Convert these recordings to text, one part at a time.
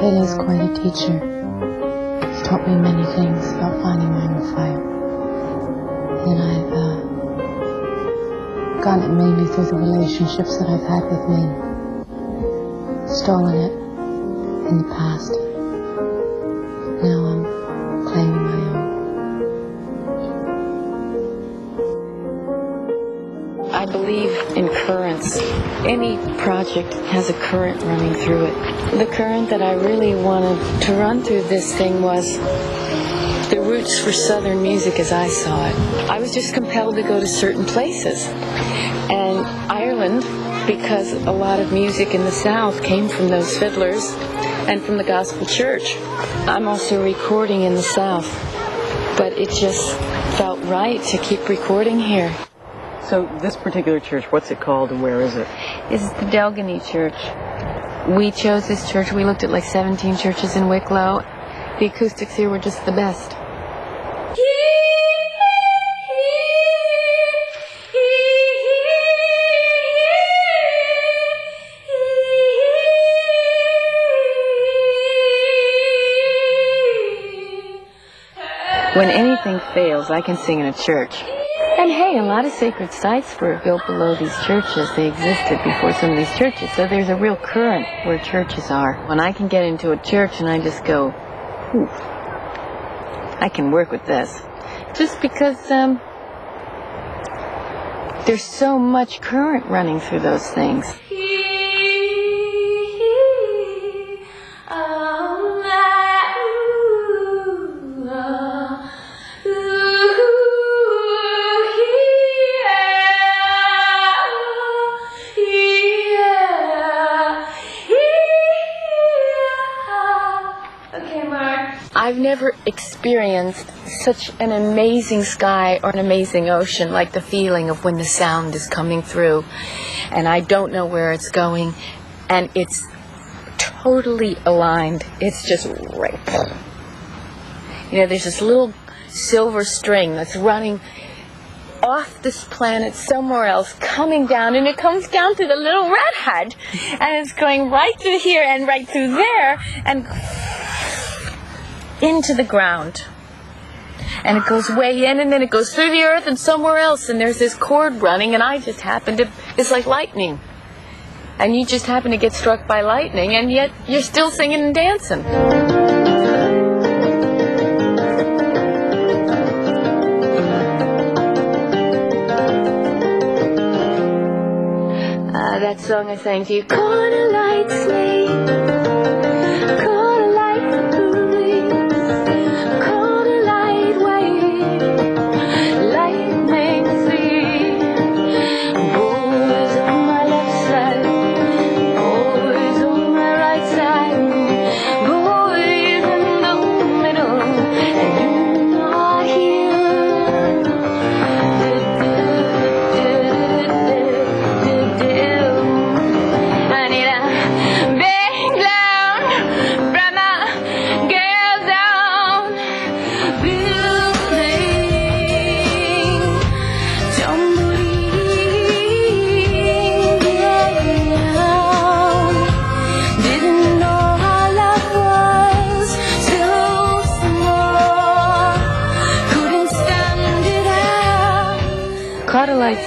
Pele's quite a teacher. He's taught me many things about finding my own fire. And I've gotten it mainly through the relationships that I've had with men. Stolen it in the past. Now I'm claiming my own. I believe in currents. Any project has a current running through it. The current that I really wanted to run through this thing was the roots for Southern music as I saw it. I was just compelled to go to certain places. And Ireland, because a lot of music in the South came from those fiddlers and from the gospel church. I'm also recording in the South, but it just felt right to keep recording here. So this particular church, what's it called and where is it? This is the Delgany Church. We chose this church. We looked at like 17 churches in Wicklow. The acoustics here were just the best. When anything fails, I can sing in a church. And hey, a lot of sacred sites were built below these churches. They existed before some of these churches. So there's a real current where churches are. When I can get into a church and I just go, whew, I can work with this. Just because there's so much current running through those things. I've never experienced such an amazing sky or an amazing ocean like the feeling of when the sound is coming through and I don't know where it's going and it's totally aligned. It's just right. You know, there's this little silver string that's running off this planet somewhere else, coming down, and it comes down to the little red head and it's going right through here and right through there and into the ground. And it goes way in and then it goes through the earth and somewhere else and there's this cord running and I just happen to, it's like lightning. And you just happen to get struck by lightning and yet you're still singing and dancing. That song I sang to you, corner light sleep.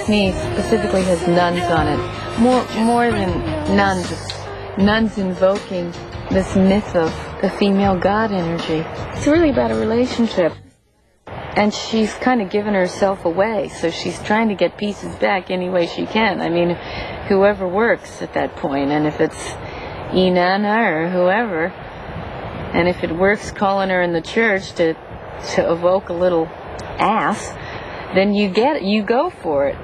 Sneeze specifically has nuns on it. More than nuns, it's nuns invoking this myth of the female god energy. It's really about a relationship. And she's kind of given herself away, so she's trying to get pieces back any way she can. I mean, whoever works at that point, and if it's Inanna or whoever, and if it works calling her in the church to evoke a little ass, then you go for it.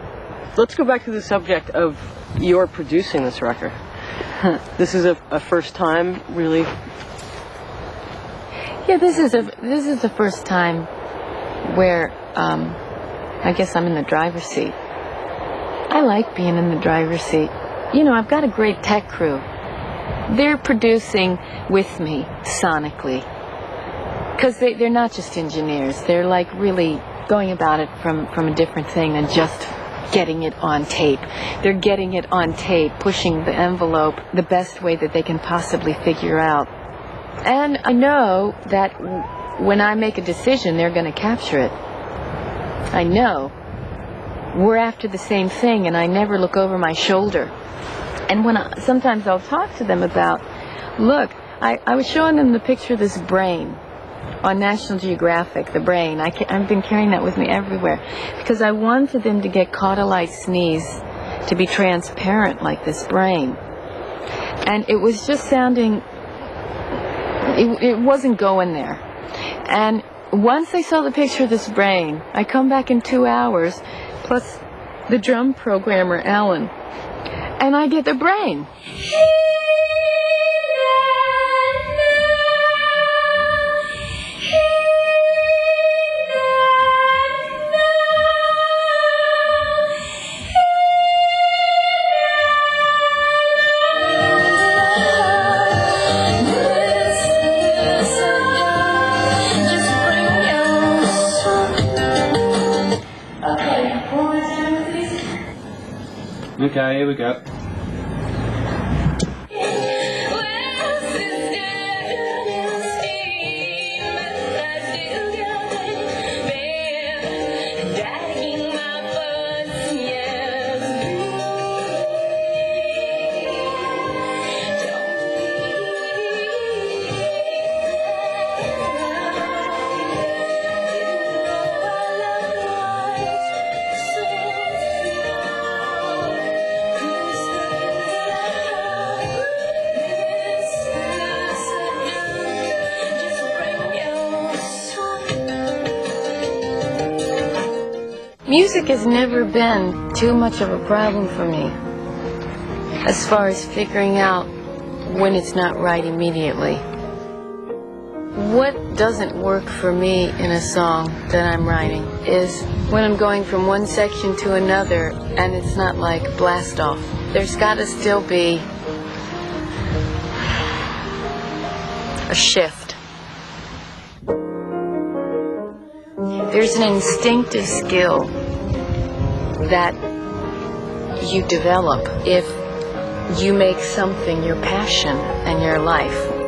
Let's go back to the subject of your producing this record. This is a first time, really? Yeah, this is the first time where I guess I'm in the driver's seat. I like being in the driver's seat. You know, I've got a great tech crew. They're producing with me sonically. Because they're not just engineers. They're like really going about it from a different thing than just getting it on tape. They're getting it on tape, pushing the envelope the best way that they can possibly figure out. And I know that when I make a decision, they're going to capture it. I know. We're after the same thing, and I never look over my shoulder. And sometimes I'll talk to them about, look, I was showing them the picture of this brain on National Geographic, the brain. I've been carrying that with me everywhere because I wanted them to get cauda-like sneeze to be transparent like this brain. And it was just sounding, it wasn't going there. And once I saw the picture of this brain, I come back in 2 hours, plus the drum programmer, Alan, and I get the brain. Okay, here we go. Music has never been too much of a problem for me as far as figuring out when it's not right immediately. What doesn't work for me in a song that I'm writing is when I'm going from one section to another and it's not like blast off. There's got to still be a shift. There's an instinctive skill that you develop if you make something your passion and your life.